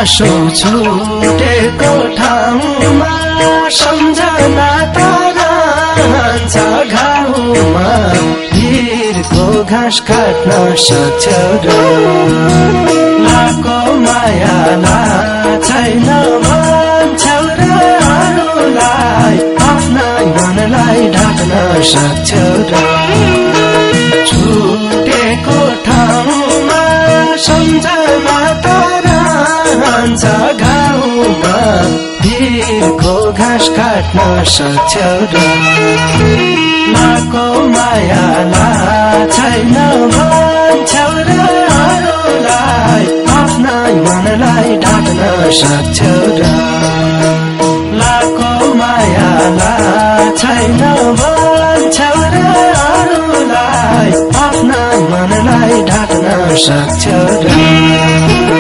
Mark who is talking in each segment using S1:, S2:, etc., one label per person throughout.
S1: आँसु छुटेको ठाउँमा सम्झना रहन्छ घाउमा भिरको घाँस काट्न सक्छौ र लाको मायाला छैन भन्छौ र अरूलाई आफ्नै मनलाई ढाक्न सक्छौ र छुटेको ठाउँमा सम्झना रहन्छ घाउमा भिरको घाँस काट्न सक्छौ र लाको मायाला छैन भन्छौ र अरूलाई आफ्नै मनलाई ढाक्न सक्छौ र लाको मायाला छैन भन्छौ र अरूलाई आफ्नै मनलाई ढाक्न सक्छौ र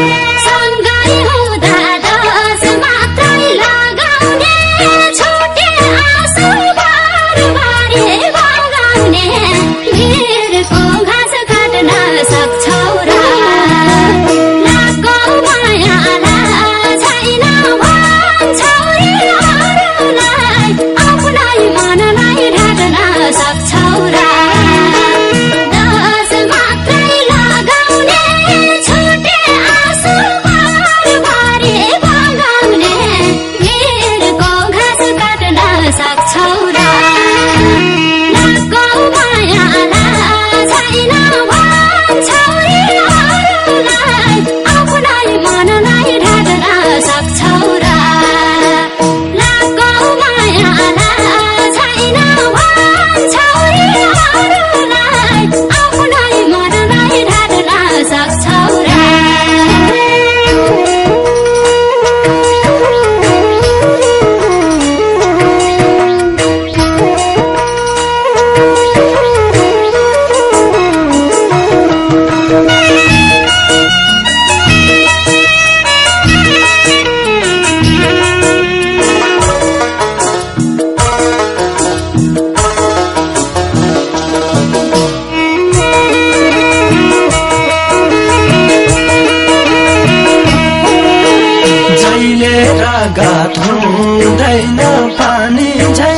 S1: रागात हुँदैन पानी झै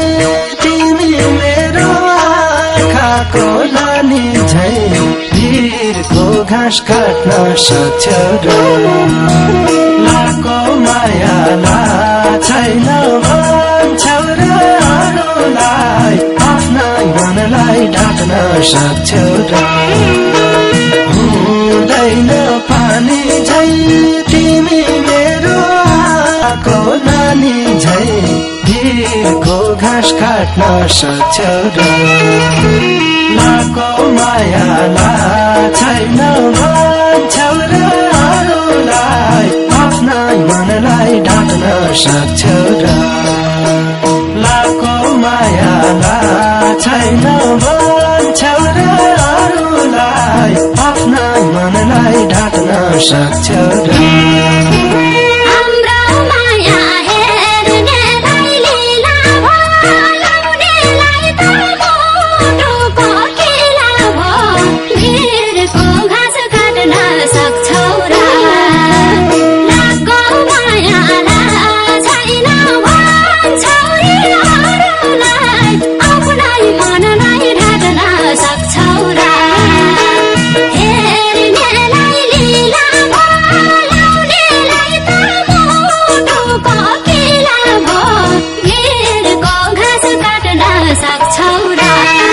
S1: तिमी मेरो आँखाको नानी झै भिरको घाँस काट्न सक्छौ र लाको मायाला छैन भन्छौ र अरूलाई आफ्नै मनलाई ढाक्न सक्छौ र हुँदैन पानी झै तिमी मेरो को नानी झै भिरको घाँस काट्न सक्छौ र लाको मायाला छैन भन्छौ र अरूलाई आफ्नै मनलाई ढाक्न सक्छौ र लाको मायाला छैन भन्छौ र अरूलाई आफ्नै मनलाई ढाक्न सक्छौ र
S2: सक्छौ र